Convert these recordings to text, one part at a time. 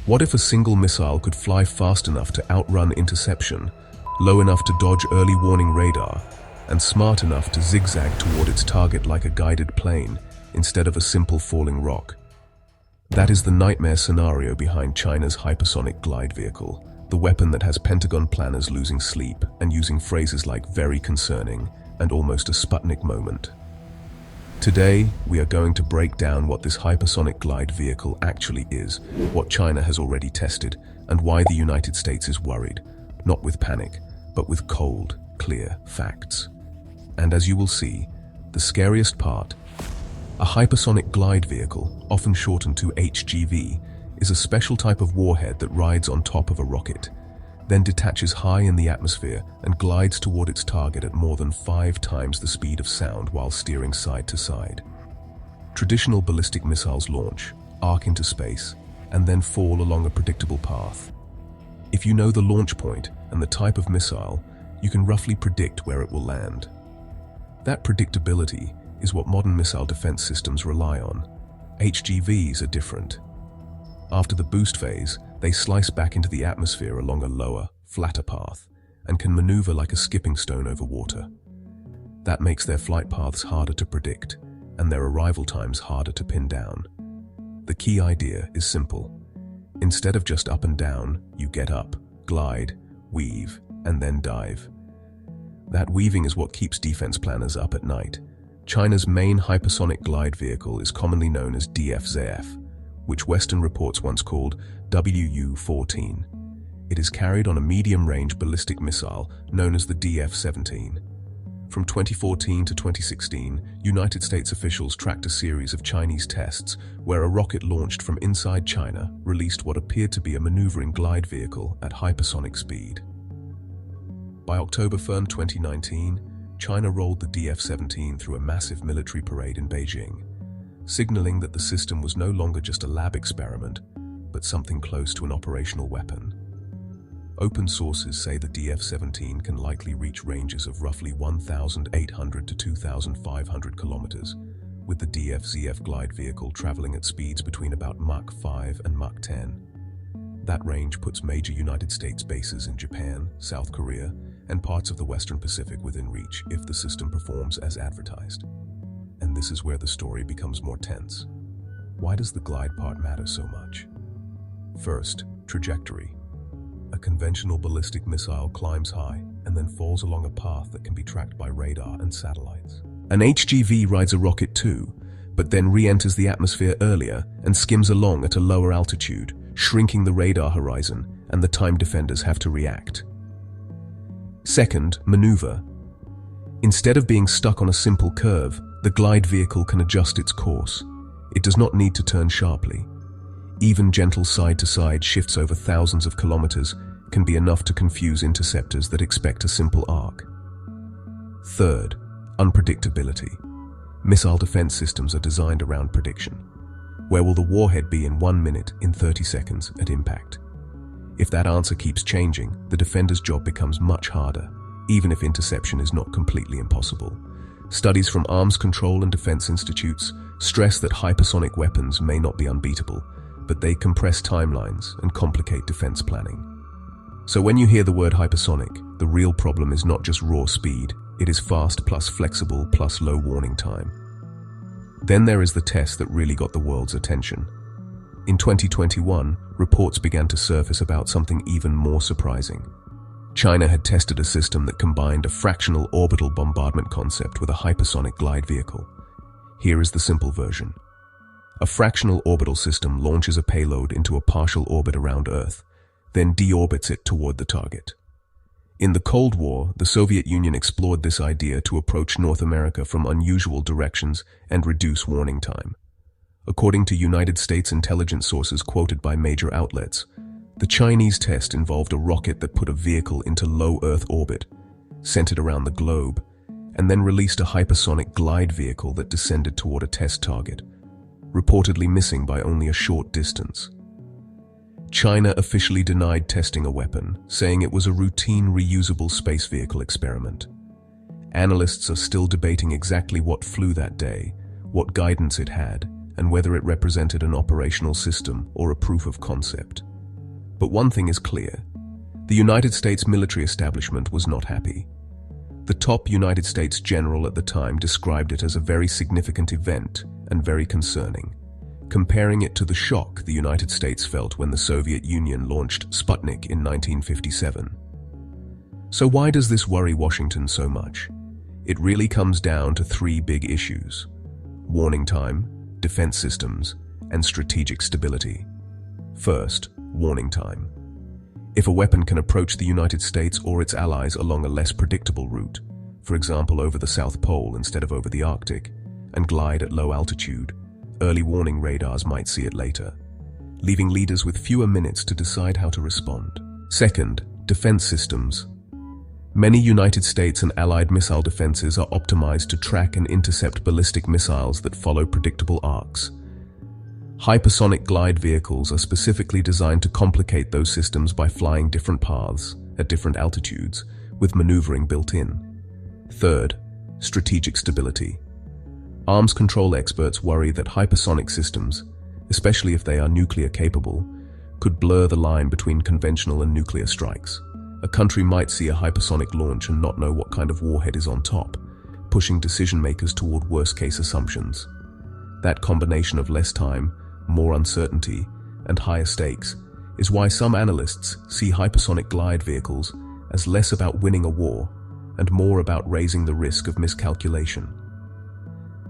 What if a single missile could fly fast enough to outrun interception, low enough to dodge early warning radar, and smart enough to zigzag toward its target like a guided plane instead of a simple falling rock? That is the nightmare scenario behind China's hypersonic glide vehicle, the weapon that has Pentagon planners losing sleep and using phrases like "very concerning" and "almost a Sputnik moment." Today, we are going to break down what this hypersonic glide vehicle actually is, what China has already tested, and why the United States is worried, not with panic, but with cold, clear facts. And as you will see, the scariest part: a hypersonic glide vehicle, often shortened to HGV, is a special type of warhead that rides on top of a rocket, then detaches high in the atmosphere and glides toward its target at more than 5 times the speed of sound while steering side to side. Traditional ballistic missiles launch, arc into space, and then fall along a predictable path. If you know the launch point and the type of missile, you can roughly predict where it will land. That predictability is what modern missile defense systems rely on. HGVs are different. After the boost phase, they slice back into the atmosphere along a lower, flatter path and can maneuver like a skipping stone over water. That makes their flight paths harder to predict and their arrival times harder to pin down. The key idea is simple. Instead of just up and down, you get up, glide, weave, and then dive. That weaving is what keeps defense planners up at night. China's main hypersonic glide vehicle is commonly known as DF-ZF, which Western reports once called WU-14. It is carried on a medium-range ballistic missile known as the DF-17. From 2014 to 2016, United States officials tracked a series of Chinese tests where a rocket launched from inside China released what appeared to be a maneuvering glide vehicle at hypersonic speed. By October 1, 2019, China rolled the DF-17 through a massive military parade in Beijing, signaling that the system was no longer just a lab experiment, but something close to an operational weapon. Open sources say the DF-17 can likely reach ranges of roughly 1,800 to 2,500 kilometers, with the DF-ZF glide vehicle traveling at speeds between about Mach 5 and Mach 10. That range puts major United States bases in Japan, South Korea, and parts of the Western Pacific within reach if the system performs as advertised. And this is where the story becomes more tense. Why does the glide part matter so much? First, trajectory. A conventional ballistic missile climbs high and then falls along a path that can be tracked by radar and satellites. An HGV rides a rocket too, but then re-enters the atmosphere earlier and skims along at a lower altitude, shrinking the radar horizon, and the time defenders have to react. Second, maneuver. Instead of being stuck on a simple curve, the glide vehicle can adjust its course. It does not need to turn sharply. Even gentle side-to-side shifts over thousands of kilometers can be enough to confuse interceptors that expect a simple arc. Third, unpredictability. Missile defense systems are designed around prediction. Where will the warhead be in 1 minute, in 30 seconds, at impact? If that answer keeps changing, the defender's job becomes much harder, even if interception is not completely impossible. Studies from arms control and defense institutes stress that hypersonic weapons may not be unbeatable, but they compress timelines and complicate defense planning. So when you hear the word hypersonic, the real problem is not just raw speed, it is fast plus flexible plus low warning time. Then there is the test that really got the world's attention. In 2021, reports began to surface about something even more surprising. China had tested a system that combined a fractional orbital bombardment concept with a hypersonic glide vehicle. Here is the simple version. A fractional orbital system launches a payload into a partial orbit around Earth, then deorbits it toward the target. In the Cold War, the Soviet Union explored this idea to approach North America from unusual directions and reduce warning time. According to United States intelligence sources quoted by major outlets, the Chinese test involved a rocket that put a vehicle into low Earth orbit, centered around the globe, and then released a hypersonic glide vehicle that descended toward a test target, reportedly missing by only a short distance. China officially denied testing a weapon, saying it was a routine reusable space vehicle experiment. Analysts are still debating exactly what flew that day, what guidance it had, and whether it represented an operational system or a proof of concept. But one thing is clear. The United States military establishment was not happy. The top United States general at the time described it as a very significant event and very concerning, comparing it to the shock the United States felt when the Soviet Union launched Sputnik in 1957. So why does this worry Washington so much? It really comes down to three big issues: warning time, defense systems, and strategic stability. First, warning time. If a weapon can approach the United States or its allies along a less predictable route, for example over the South Pole instead of over the Arctic, and glide at low altitude, early warning radars might see it later, leaving leaders with fewer minutes to decide how to respond. Second, defense systems. Many United States and Allied missile defenses are optimized to track and intercept ballistic missiles that follow predictable arcs. Hypersonic glide vehicles are specifically designed to complicate those systems by flying different paths at different altitudes, with maneuvering built in. Third, strategic stability. Arms control experts worry that hypersonic systems, especially if they are nuclear capable, could blur the line between conventional and nuclear strikes. A country might see a hypersonic launch and not know what kind of warhead is on top, pushing decision makers toward worst-case assumptions. That combination of less time, more uncertainty, and higher stakes is why some analysts see hypersonic glide vehicles as less about winning a war and more about raising the risk of miscalculation.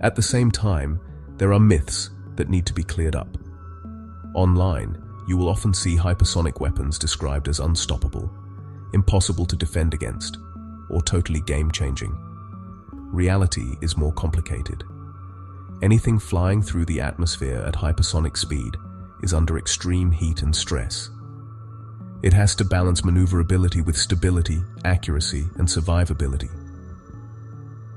At the same time, there are myths that need to be cleared up. Online, you will often see hypersonic weapons described as unstoppable, impossible to defend against, or totally game-changing. Reality is more complicated. Anything flying through the atmosphere at hypersonic speed is under extreme heat and stress. It has to balance maneuverability with stability, accuracy, and survivability.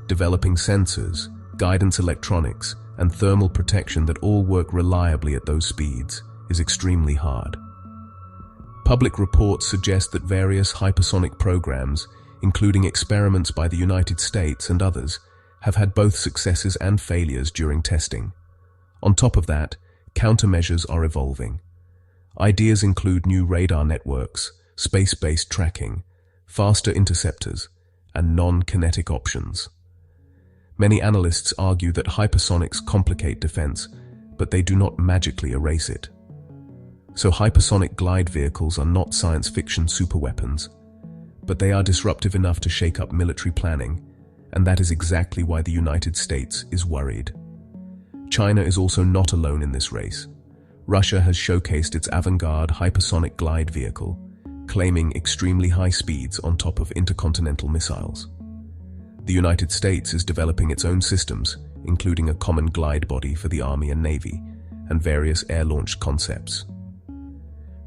Developing sensors, guidance electronics, and thermal protection that all work reliably at those speeds is extremely hard. Public reports suggest that various hypersonic programs, including experiments by the United States and others, have had both successes and failures during testing. On top of that, countermeasures are evolving. Ideas include new radar networks, space-based tracking, faster interceptors, and non-kinetic options. Many analysts argue that hypersonics complicate defense, but they do not magically erase it. So hypersonic glide vehicles are not science fiction superweapons, but they are disruptive enough to shake up military planning, and that is exactly why the United States is worried. China is also not alone in this race. Russia has showcased its avant-garde hypersonic glide vehicle, claiming extremely high speeds on top of intercontinental missiles. The United States is developing its own systems, including a common glide body for the Army and Navy, and various air-launched concepts.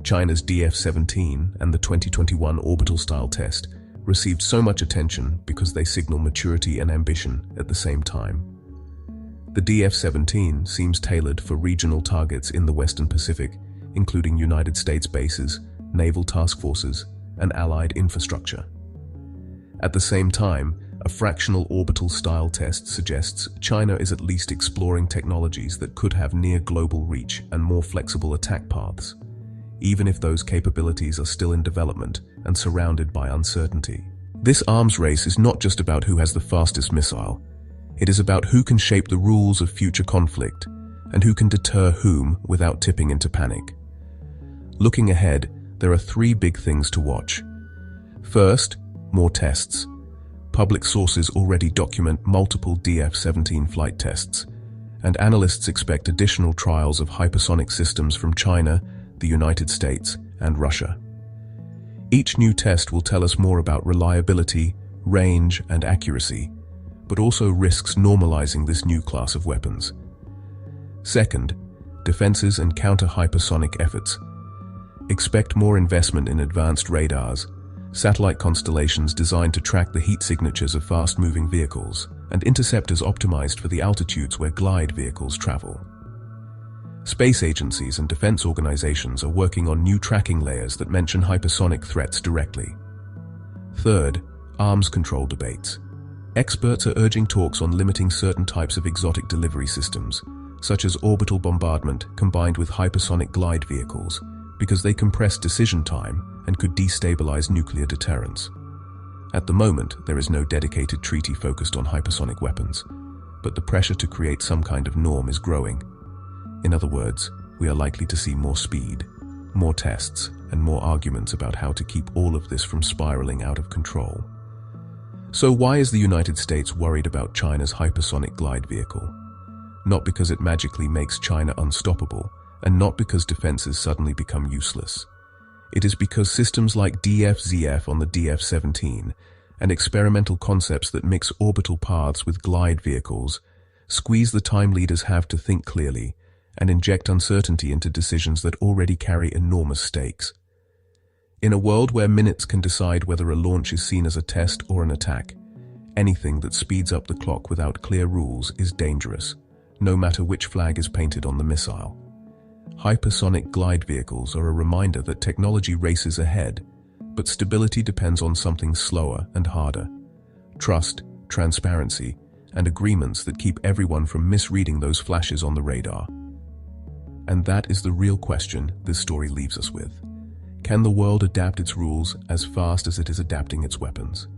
China's DF-17 and the 2021 orbital-style test received so much attention because they signal maturity and ambition at the same time. The DF-17 seems tailored for regional targets in the Western Pacific, including United States bases, naval task forces, and allied infrastructure. At the same time, a fractional orbital-style test suggests China is at least exploring technologies that could have near-global reach and more flexible attack paths, even if those capabilities are still in development and surrounded by uncertainty. This arms race is not just about who has the fastest missile. It is about who can shape the rules of future conflict and who can deter whom without tipping into panic. Looking ahead, there are three big things to watch. First, more tests. Public sources already document multiple DF-17 flight tests, and analysts expect additional trials of hypersonic systems from China, the United States, and Russia. Each new test will tell us more about reliability, range, and accuracy, but also risks normalizing this new class of weapons. Second, defenses and counter-hypersonic efforts. Expect more investment in advanced radars, satellite constellations designed to track the heat signatures of fast-moving vehicles, and interceptors optimized for the altitudes where glide vehicles travel. Space agencies and defense organizations are working on new tracking layers that mention hypersonic threats directly. Third, arms control debates. Experts are urging talks on limiting certain types of exotic delivery systems, such as orbital bombardment combined with hypersonic glide vehicles, because they compress decision time and could destabilize nuclear deterrence. At the moment, there is no dedicated treaty focused on hypersonic weapons, but the pressure to create some kind of norm is growing. In other words, we are likely to see more speed, more tests, and more arguments about how to keep all of this from spiraling out of control. So why is the United States worried about China's hypersonic glide vehicle? Not because it magically makes China unstoppable, and not because defenses suddenly become useless. It is because systems like DF-ZF on the DF-17 and experimental concepts that mix orbital paths with glide vehicles squeeze the time leaders have to think clearly and inject uncertainty into decisions that already carry enormous stakes. In a world where minutes can decide whether a launch is seen as a test or an attack, anything that speeds up the clock without clear rules is dangerous, no matter which flag is painted on the missile. Hypersonic glide vehicles are a reminder that technology races ahead, but stability depends on something slower and harder. Trust, transparency, and agreements that keep everyone from misreading those flashes on the radar. And that is the real question this story leaves us with. Can the world adapt its rules as fast as it is adapting its weapons?